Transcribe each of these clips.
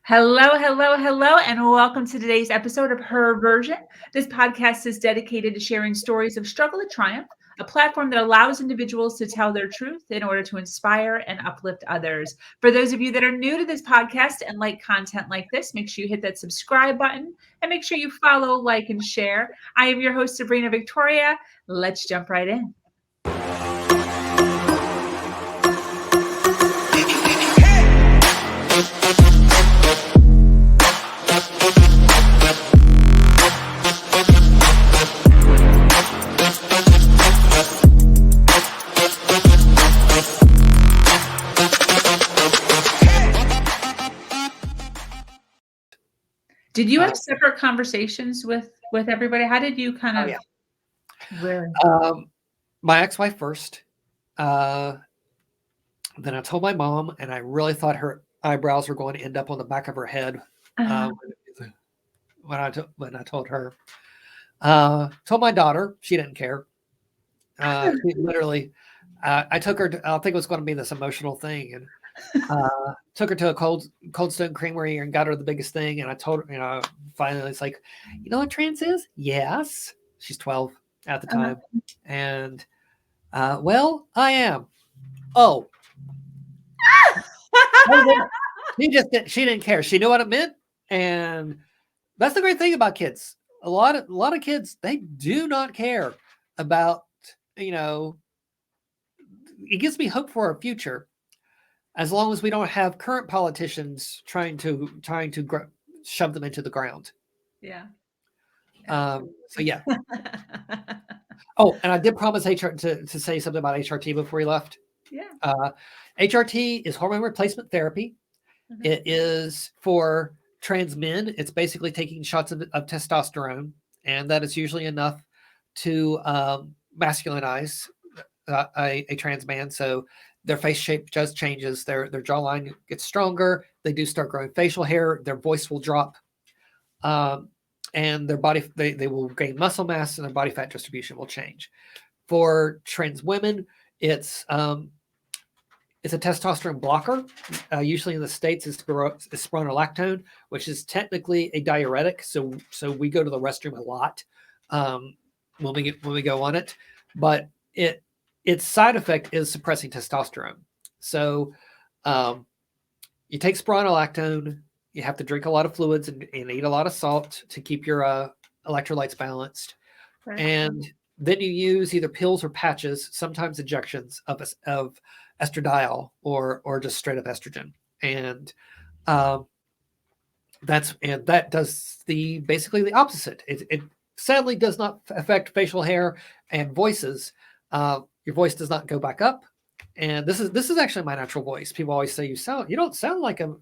Hello, hello, hello, and welcome to today's episode of Her Version. This podcast is dedicated to sharing stories of struggle and triumph, a platform that allows individuals to tell their truth in order to inspire and uplift others. For those of you that are new to this podcast and like content like this, make sure you hit that subscribe button and make sure you follow, like, and share. I am your host, Sabrina Victoria. Let's jump right in. Did you have separate conversations with everybody? How did you kind of? Really? My ex-wife first. Then I told my mom, and I really thought her eyebrows were going to end up on the back of her head when I told her. Told my daughter, she didn't care. She literally, I took her. I think it was going to be this emotional thing, and took her to a Cold Stone Creamery and got her the biggest thing. And I told her, finally, it's like, you know what trans is? Yes. She's 12 at the time, and well, I am. Oh. She didn't care. She knew what it meant, and that's the great thing about kids. A lot of kids, they do not care about, it gives me hope for our future, as long as we don't have current politicians trying to shove them into the ground. Yeah. So yeah. Oh, and I did promise HR to say something about HRT before he left. Yeah. HRT is hormone replacement therapy. Mm-hmm. It is for trans men. It's basically taking shots of testosterone, and that is usually enough to masculinize a trans man. So their face shape just changes. Their jawline gets stronger. They do start growing facial hair. Their voice will drop. And their body, they will gain muscle mass, and their body fat distribution will change. For trans women, it's a testosterone blocker. Usually in the States, it's spironolactone, which is technically a diuretic. So we go to the restroom a lot when we go on it, but its side effect is suppressing testosterone. So you take spironolactone. You have to drink a lot of fluids and eat a lot of salt to keep your electrolytes balanced. Right. And then you use either pills or patches, sometimes injections of estradiol or just straight up estrogen. And that does basically the opposite. It sadly does not affect facial hair and voices. Your voice does not go back up. And this is actually my natural voice. People always say you don't sound like a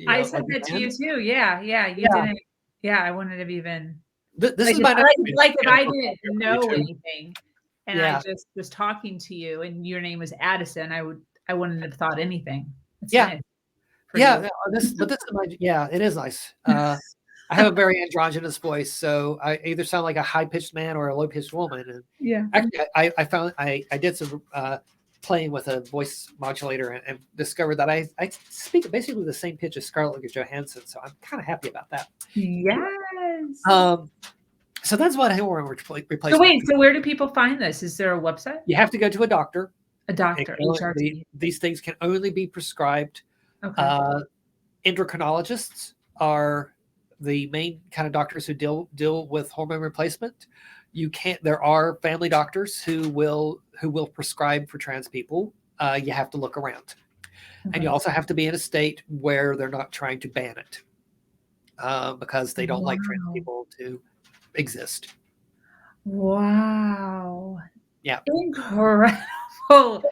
I said that to you too. Yeah. You didn't. Yeah, I wouldn't have even. This is my like if I didn't know anything, and I just was talking to you, and your name was Addison, I wouldn't have thought anything. It's nice it is nice. I have a very androgynous voice, so I either sound like a high pitched man or a low pitched woman. And actually, I found I did some playing with a voice modulator and discovered that I speak basically the same pitch as Scarlett Johansson, so I'm kind of happy about that. Yes. So that's what hormone replacement. So wait, so where do people find this? Is there a website? You have to go to a doctor. A doctor. These things can only be prescribed. Okay. Endocrinologists are the main kind of doctors who deal with hormone replacement. There are family doctors who will prescribe for trans people. You have to look around. Okay. And you also have to be in a state where they're not trying to ban it because they don't like trans people to exist. Wow. Yeah. Incredible.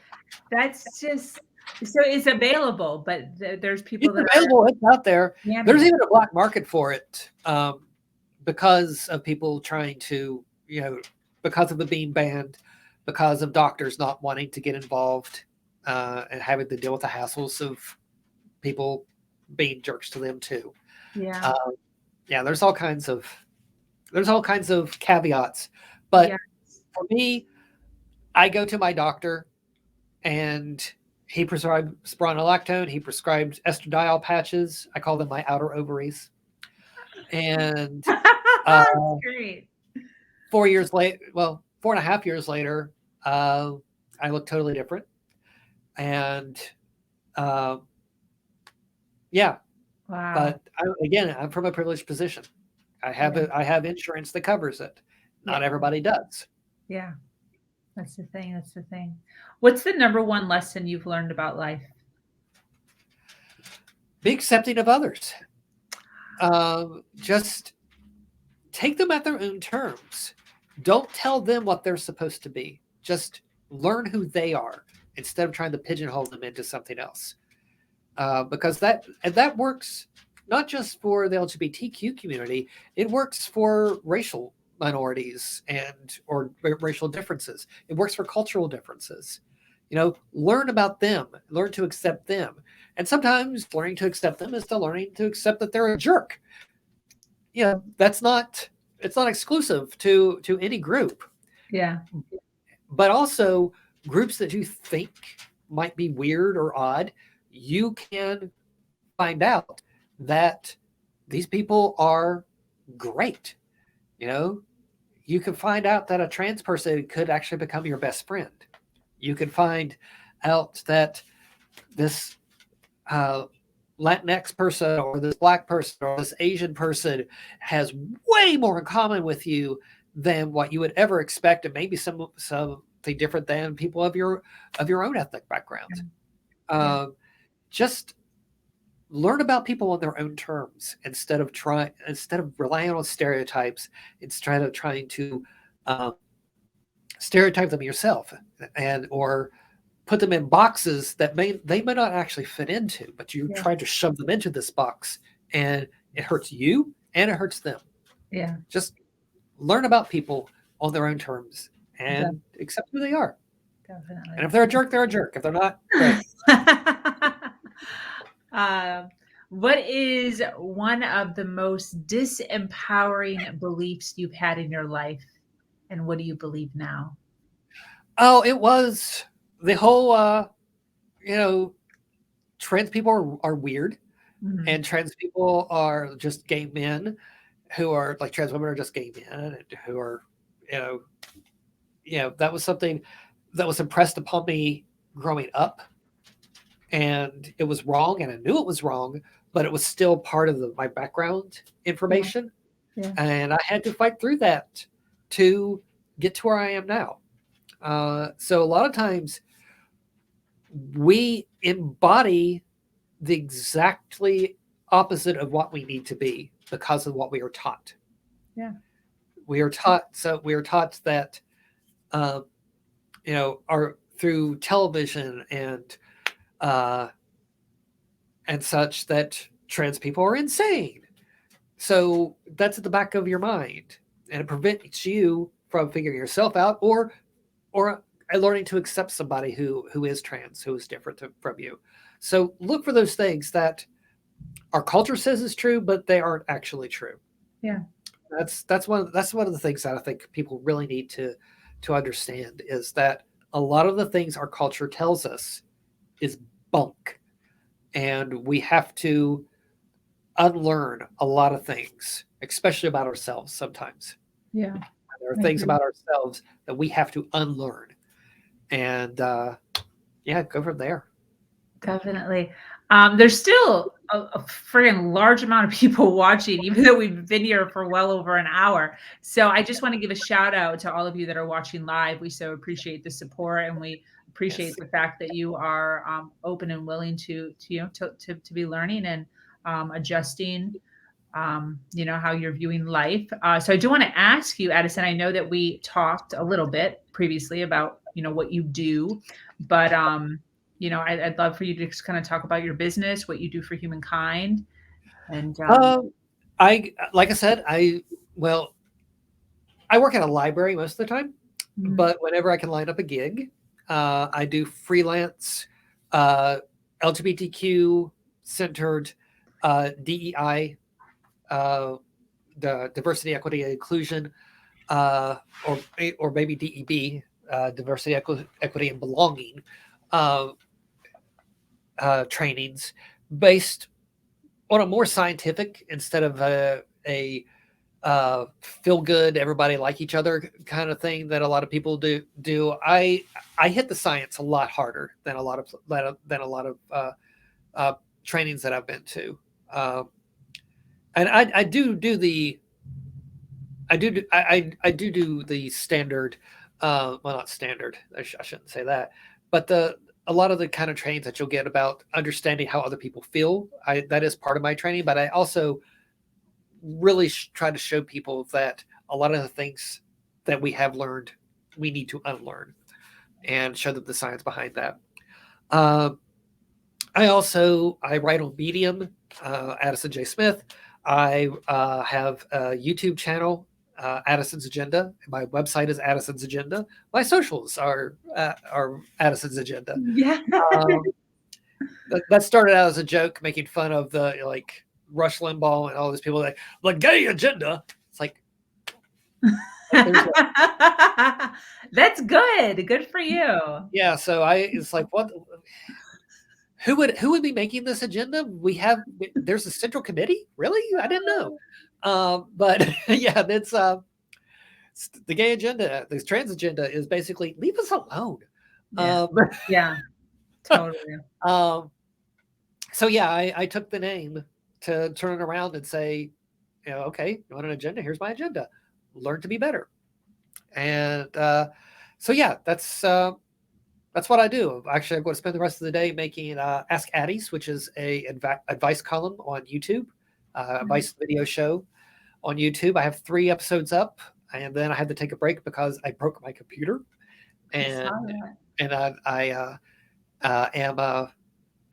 That's just, so it's available, but there's people it's available. It's out there. There's even a black market for it because of people trying to, because of it being banned, because of doctors not wanting to get involved and having to deal with the hassles of people being jerks to them too. Yeah. There's all kinds of caveats, but for me, I go to my doctor and He prescribed spironolactone. He prescribed estradiol patches. I call them my outer ovaries. And That's great. 4 years later, well, 4.5 years later, I look totally different. And uh, yeah, Wow. but again, I'm from a privileged position. Yeah. I have insurance that covers it. Yeah. Not everybody does. Yeah. That's the thing. That's the thing. What's the number one lesson you've learned about life? Be accepting of others. Just take them at their own terms. Don't tell them what they're supposed to be. Just learn who they are instead of trying to pigeonhole them into something else. Because that works not just for the LGBTQ community, it works for racial minorities or racial differences. It works for cultural differences. Learn about them, learn to accept them. And sometimes learning to accept them is learning to accept that they're a jerk. It's not exclusive to any group. Yeah. But also groups that you think might be weird or odd, you can find out that these people are great. You can find out that a trans person could actually become your best friend. You can find out that this Latinx person or this Black person or this Asian person has way more in common with you than what you would ever expect, and maybe something different than people of your own ethnic background. Yeah. Just learn about people on their own terms instead of relying on stereotypes, instead of trying to stereotype them yourself or put them in boxes that they may not actually fit into, but you try to shove them into this box, and it hurts you and it hurts them. Yeah. Just learn about people on their own terms and accept who they are. Definitely. And if they're a jerk, they're a jerk. If they're not, great. What is one of the most disempowering beliefs you've had in your life, and what do you believe now? Oh, it was the whole, trans people are weird, and trans people are just gay men who are like trans women are just gay men who are, that was something that was impressed upon me growing up, and it was wrong, and I knew it was wrong, but it was still part of my background information. Yeah. And I had to fight through that to get to where I am now. So a lot of times we embody the exactly opposite of what we need to be because of what we are taught. Yeah. We are taught that, through television and such, that trans people are insane. So that's at the back of your mind, and it prevents you from figuring yourself out or learning to accept somebody who is trans, who is different from you. So look for those things that our culture says is true, but they aren't actually true. Yeah. That's one of the things that I think people really need to understand, is that a lot of the things our culture tells us is bunk, and we have to unlearn a lot of things, especially about ourselves sometimes. Yeah. There are things about ourselves that we have to unlearn, and go from there. Definitely. There's still a friggin' large amount of people watching, even though we've been here for well over an hour. So I just want to give a shout out to all of you that are watching live. We so appreciate the support, and we appreciate the fact that you are open and willing to be learning and adjusting, how you're viewing life. So I do want to ask you, Addison, I know that we talked a little bit previously about, what you do, but I'd love for you to just kind of talk about your business, what you do for humankind. And like I said, I work at a library most of the time, but whenever I can line up a gig, I do freelance, LGBTQ centered, DEI, the diversity, equity, and inclusion, or maybe DEB, diversity, equity, and belonging, trainings based on a more scientific instead of a feel good, everybody like each other kind of thing that a lot of people do. I hit the science a lot harder than a lot of trainings that I've been to. And I do the I do the standard, well, not standard. I shouldn't say that, but a lot of the kind of trainings that you'll get about understanding how other people feel. That is part of my training, but I also really try to show people that a lot of the things that we have learned, we need to unlearn, and show them the science behind that. I write on Medium, Addison J. Smith. I have a YouTube channel, Addison's Agenda. My website is Addison's Agenda. My socials are Addison's Agenda. Yeah. That started out as a joke, making fun of the Rush Limbaugh and all these people like the gay agenda. It's like that's good. Good for you. Yeah, so it's like, what? Who would be making this agenda? There's a central committee? Really? I didn't know. But yeah, that's the gay agenda. The trans agenda is basically leave us alone. Yeah, yeah, totally. So yeah, I took the name to turn it around and say, okay, you want an agenda? Here's my agenda. Learn to be better. And so yeah, that's what I do. Actually, I'm going to spend the rest of the day making Ask Addie's, which is a advice column on YouTube, advice video show on YouTube. I have 3 episodes up, and then I had to take a break because I broke my computer, and I am.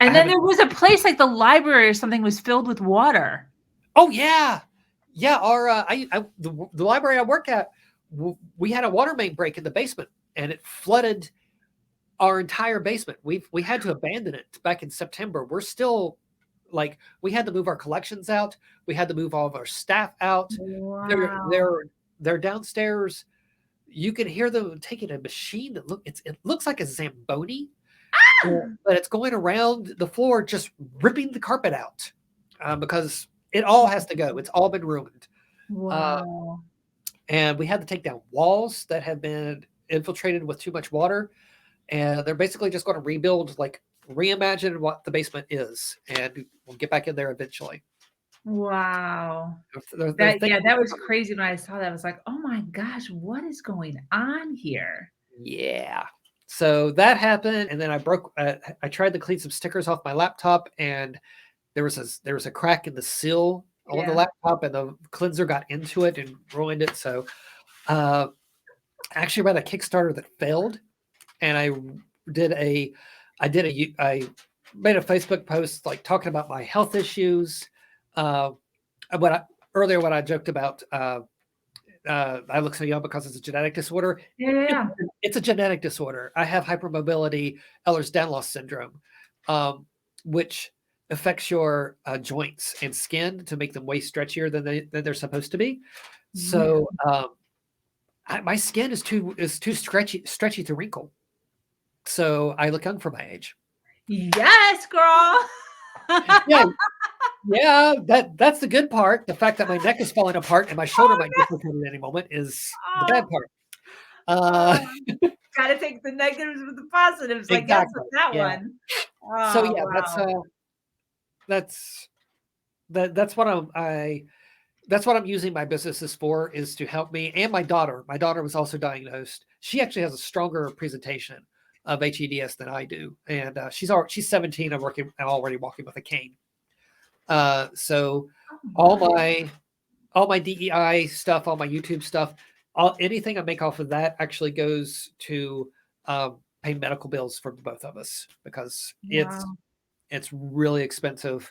And then there was a place like the library or something was filled with water. Oh yeah, yeah. Our the library I work at, we had a water main break in the basement, and it flooded our entire basement. We had to abandon it back in September. We're still we had to move our collections out. We had to move all of our staff out. Wow. They're downstairs. You can hear them taking a machine that it looks like a Zamboni, but it's going around the floor, just ripping the carpet out because it all has to go. It's all been ruined. Wow. And we had to take down walls that have been infiltrated with too much water. And they're basically just going to rebuild, reimagine what the basement is, and we'll get back in there eventually. Wow. That was crazy when I saw that. I was like, oh my gosh, what is going on here? Yeah. So that happened, and then I tried to clean some stickers off my laptop, and there was a crack in the seal on the laptop, and the cleanser got into it and ruined it. So I actually ran a Kickstarter that failed. And I made a Facebook post talking about my health issues. Earlier when I joked about I look so young because it's a genetic disorder. Yeah. It's a genetic disorder. I have hypermobility Ehlers-Danlos syndrome, which affects your joints and skin to make them way stretchier than they're supposed to be. So my skin is too stretchy to wrinkle. So I look young for my age. Yes, girl. Yeah, that's the good part. The fact that my neck is falling apart and my shoulder might dislocate at any moment is the bad part. Gotta take the negatives with the positives. Exactly. That's with that one. Oh, so yeah, wow. that's what I'm using my businesses for, is to help me and my daughter. My daughter was also diagnosed. She actually has a stronger presentation of HEDS than I do, and she's 17 and already walking with a cane. So all my DEI stuff, all my YouTube stuff, anything I make off of that actually goes to pay medical bills for both of us, because it's really expensive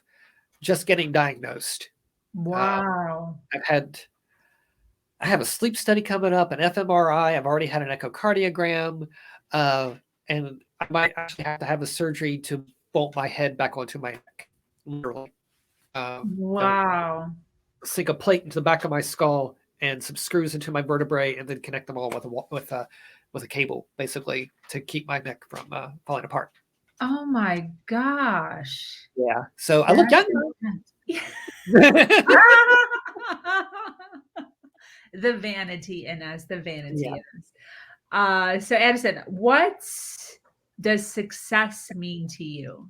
just getting diagnosed. Wow. I have a sleep study coming up, an fMRI. I've already had an echocardiogram, and I might actually have to have a surgery to bolt my head back onto my neck, literally. Wow. Sink a plate into the back of my skull and some screws into my vertebrae, and then connect them all with a cable, basically, to keep my neck from falling apart. Oh my gosh. Yeah. So I look That's young intense. though. The vanity in us, the Yeah. vanity in us. So Addison, what does success mean to you?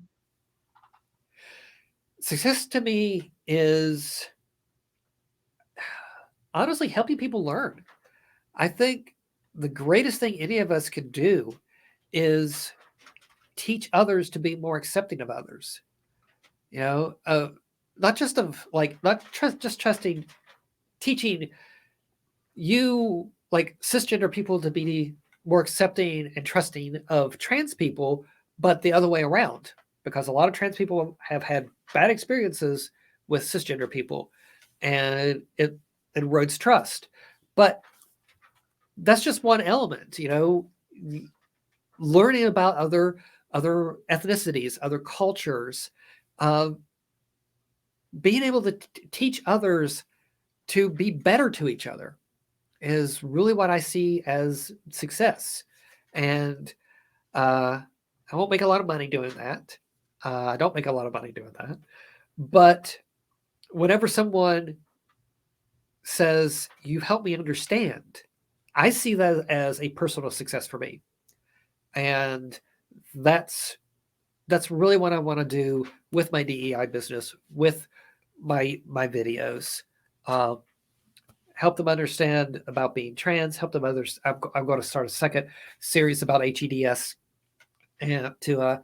Success to me is honestly helping people learn. I think the greatest thing any of us could do is teach others to be more accepting of others. You know, not just of like just trusting, teaching you like cisgender people to be more accepting and trusting of trans people, but the other way around, because a lot of trans people have had bad experiences with cisgender people, and it erodes trust. But that's just one element, you know, learning about other ethnicities, other cultures, uh, being able to teach others to be better to each other is really what I see as success. And I won't make a lot of money doing that. I don't make a lot of money doing that. But whenever someone says, "You've helped me understand," I see that as a personal success for me. And that's that's really what I want to do with my DEI business, with my videos. Uh, help them understand about being trans. Help them others. I'm going to start a second series about HEDS, and to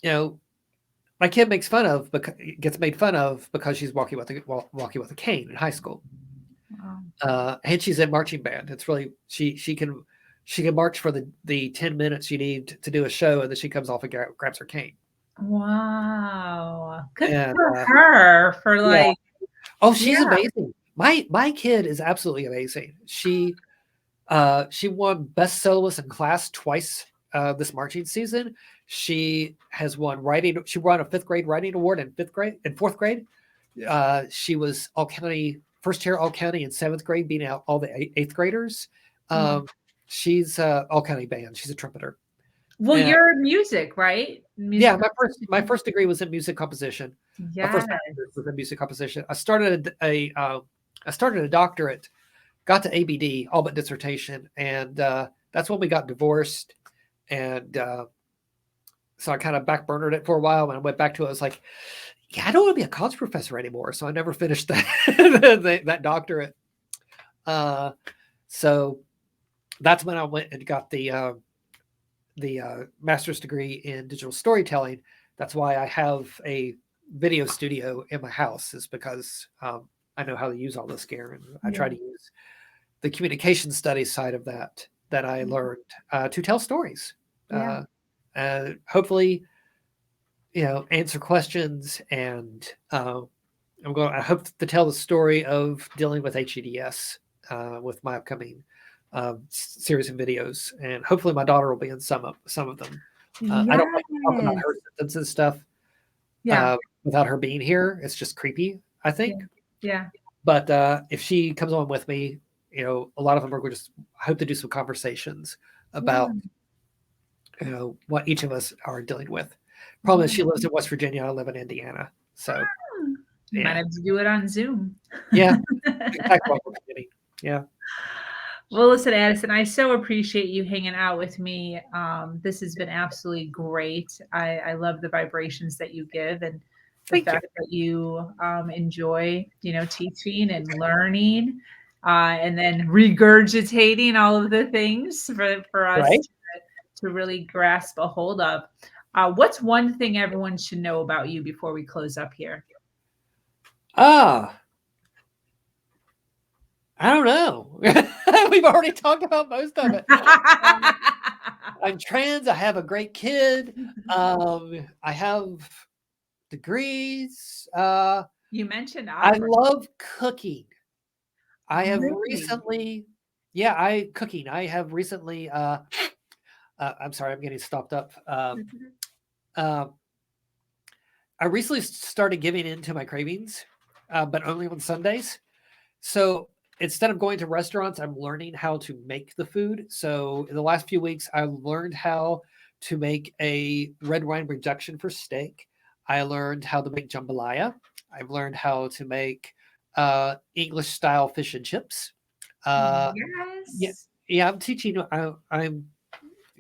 you know, my kid makes fun of because gets made fun of because she's walking with a cane in high school, Wow. and she's in marching band. It's really she can march for the 10 minutes you need to do a show, and then she comes off and grabs her cane. Wow. Good And for her for yeah, like, oh, yeah. she's amazing. My kid is absolutely amazing. She won best soloist in class twice this marching season. She has won writing. She won a fifth grade writing award in fourth grade. She was all county first year all county in seventh grade, beating out all the eighth graders. Wow. Um, she's all county band. She's a trumpeter. Well, And you're music, right? Music yeah, my composition. first degree was in music composition. My Yes. first master's was in music composition. I started a doctorate, got to ABD, all but dissertation, and that's when we got divorced. And so I kind of backburnered it for a while. When I went back to it, I was like, yeah, I don't want to be a college professor anymore. So I never finished that doctorate. Uh, so that's when I went and got the master's degree in digital storytelling. That's why I have a video studio in my house, is because I know how to use all this gear, and I Yeah. try to use the communication studies side of that I learned to tell stories. Yeah. Hopefully, you know, answer questions, and I hope to tell the story of dealing with HEDS with my upcoming series of videos, and hopefully my daughter will be in some of them. I don't like to talk about Yes. her symptoms and stuff Yeah. without her being here. It's just creepy, I Yeah. think. Yeah. But if she comes on with me, you know, a lot of them are going to I hope to do some conversations Yeah. about, you know, what each of us are dealing with. Problem is, Yeah. she lives in West Virginia. I live in Indiana. So You might yeah, have to do it on Zoom. yeah, exactly what we're getting. Yeah, Well, listen, Addison, I so appreciate you hanging out with me. This has been absolutely great. I love the vibrations that you give and the thank you. fact that you enjoy, teaching and learning, and then regurgitating all of the things for us Right? to really grasp a hold of. What's one thing everyone should know about you before we close up here? Ah, I don't know. We've already talked about most of it. I'm trans. I have a great kid. I have degrees. You mentioned I opera. love cooking. I have Really? recently, yeah, I cooking. I have recently. I'm sorry, I'm getting stopped up. Uh, I recently started giving in to my cravings, but only on Sundays. So instead of going to restaurants, I'm learning how to make the food. So in the last few weeks, I learned how to make a red wine reduction for steak. I learned how to make jambalaya. I've learned how to make English style fish and chips. Yeah, Yes. yeah, I'm teaching. I'm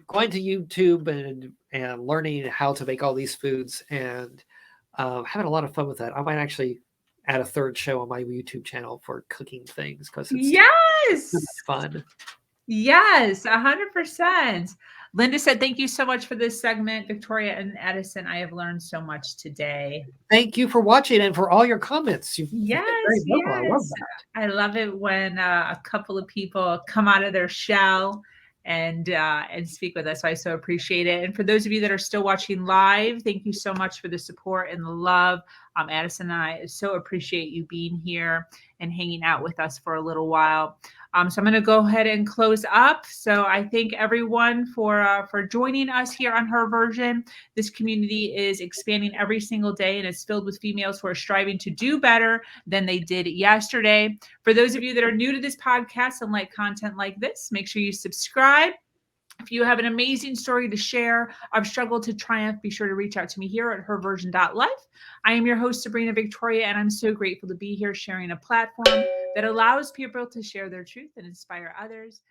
going to YouTube and learning how to make all these foods and having a lot of fun with that. I might actually add a third show on my YouTube channel for cooking things because it's so Yes. much fun. Yes, 100%. Linda said, thank you so much for this segment. Victoria and Addison, I have learned so much today. Thank you for watching and for all your comments. You've been very Yes, vocal. I love yes. that. I love it when a couple of people come out of their shell and speak with us. So I so appreciate it. And for those of you that are still watching live, thank you so much for the support and the love. Addison and I so appreciate you being here and hanging out with us for a little while. So I'm going to go ahead and close up. So I thank everyone for joining us here on Her Version. This community is expanding every single day, and it's filled with females who are striving to do better than they did yesterday. For those of you that are new to this podcast and like content like this, make sure you subscribe. If you have an amazing story to share of struggle to triumph, be sure to reach out to me here at herversion.life. I am your host, Sabrina Victoria, and I'm so grateful to be here sharing a platform that allows people to share their truth and inspire others.